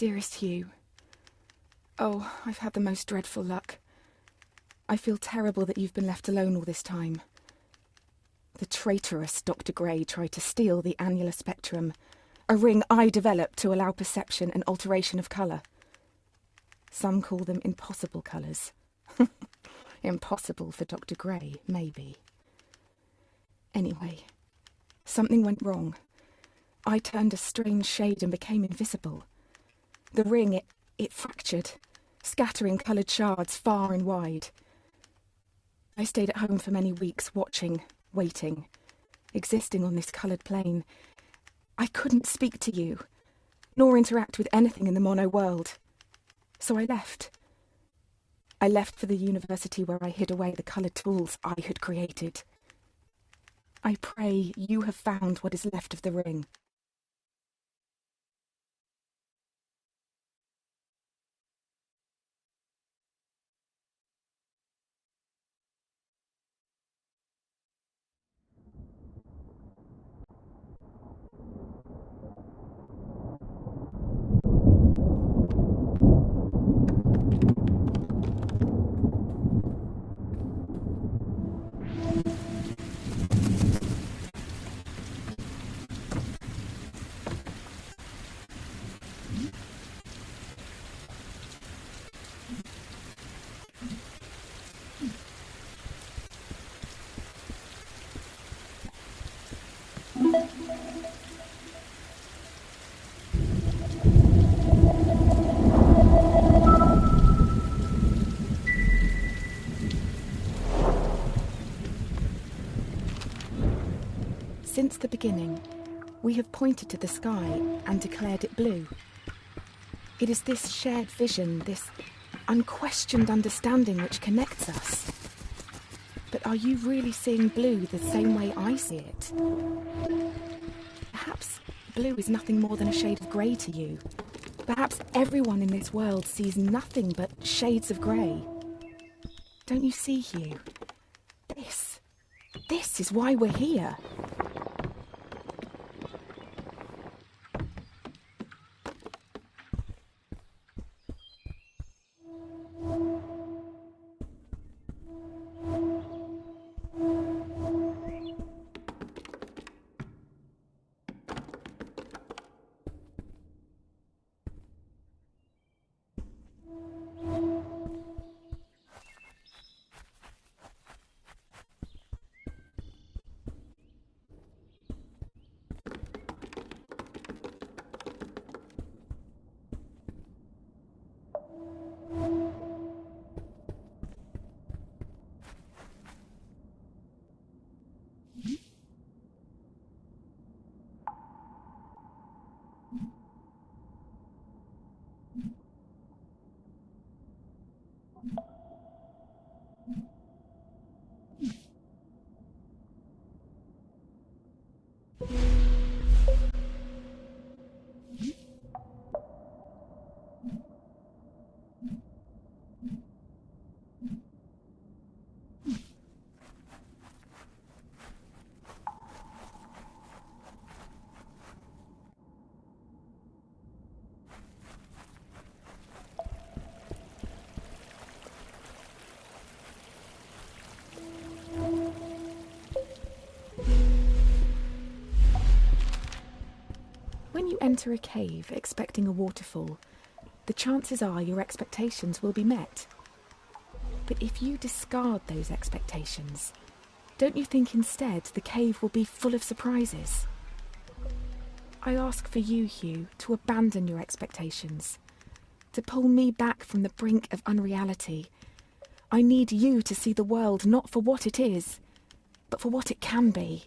Dearest Hugh, oh, I've had the most dreadful luck. I feel terrible that you've been left alone all this time. The traitorous Dr. Gray tried to steal the annular spectrum, a ring I developed to allow perception and alteration of colour. Some call them impossible colours. Impossible for Dr. Gray, maybe. Anyway, something went wrong. I turned a strange shade and became invisible. The ring, it fractured, scattering coloured shards far and wide. I stayed at home for many weeks, watching, waiting, existing on this coloured plane. I couldn't speak to you, nor interact with anything in the mono world. So I left. I left for the university where I hid away the coloured tools I had created. I pray you have found what is left of the ring. Since the beginning, we have pointed to the sky and declared it blue. It is this shared vision, this unquestioned understanding which connects us. But are you really seeing blue the same way I see it? Perhaps blue is nothing more than a shade of grey to you. Perhaps everyone in this world sees nothing but shades of grey. Don't you see, Hugh? This is why we're here. When you enter a cave expecting a waterfall, the chances are your expectations will be met. But if you discard those expectations, don't you think instead the cave will be full of surprises? I ask for you, Hugh, to abandon your expectations, to pull me back from the brink of unreality. I need you to see the world not for what it is, but for what it can be.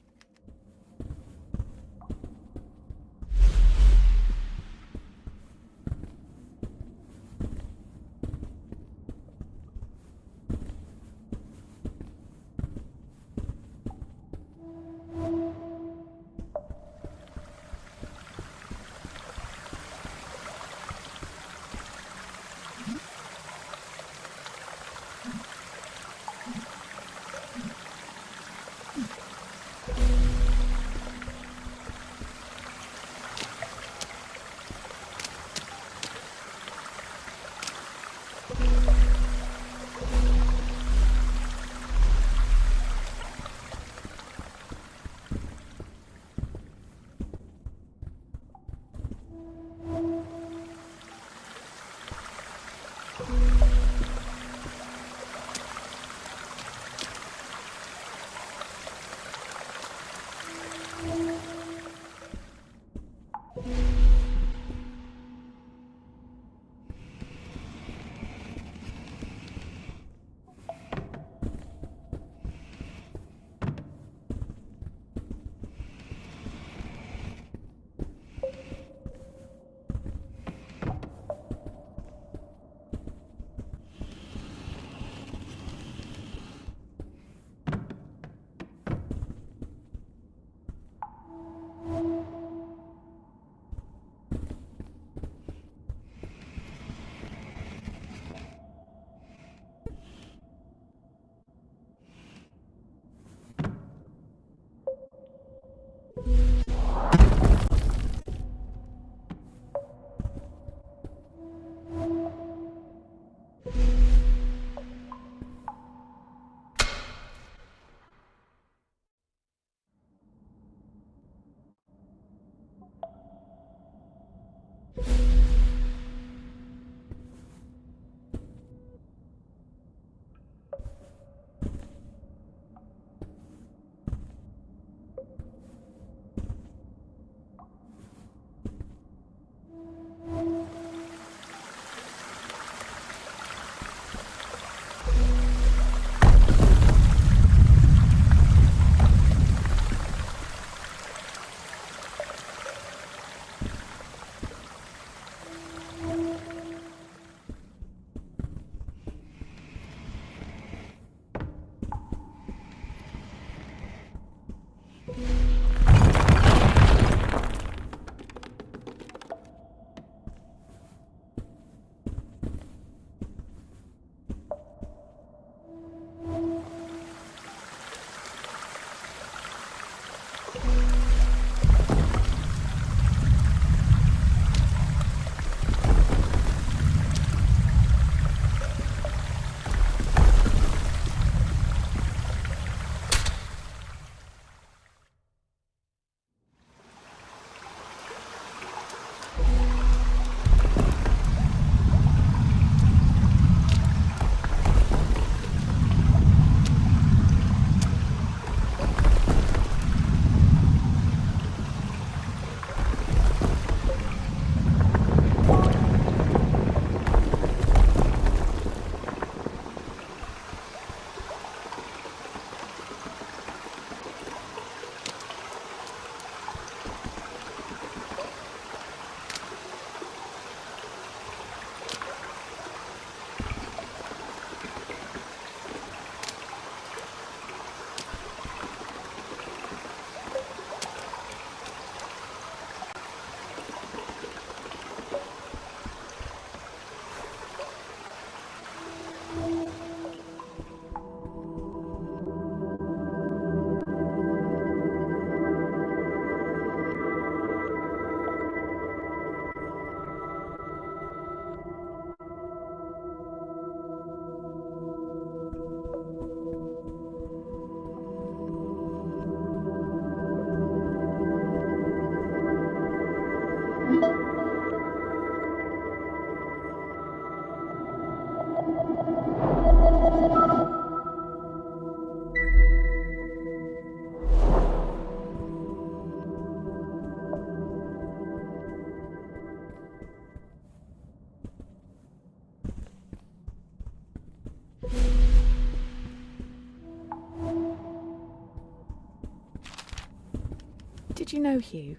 Did you know, Hugh,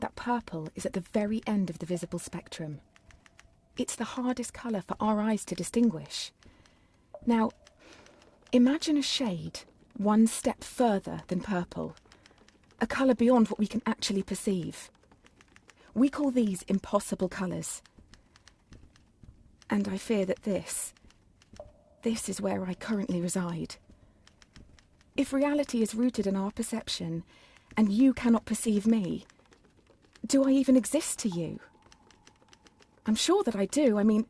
that purple is at the very end of the visible spectrum? It's the hardest colour for our eyes to distinguish. Now, imagine a shade one step further than purple, a colour beyond what we can actually perceive. We call these impossible colours. And I fear that this is where I currently reside. If reality is rooted in our perception, and you cannot perceive me, do I even exist to you? I'm sure that I do. I mean,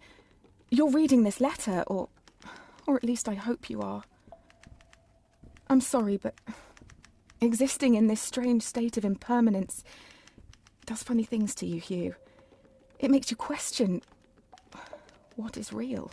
you're reading this letter, or at least I hope you are. I'm sorry, but existing in this strange state of impermanence does funny things to you, Hugh. It makes you question what is real.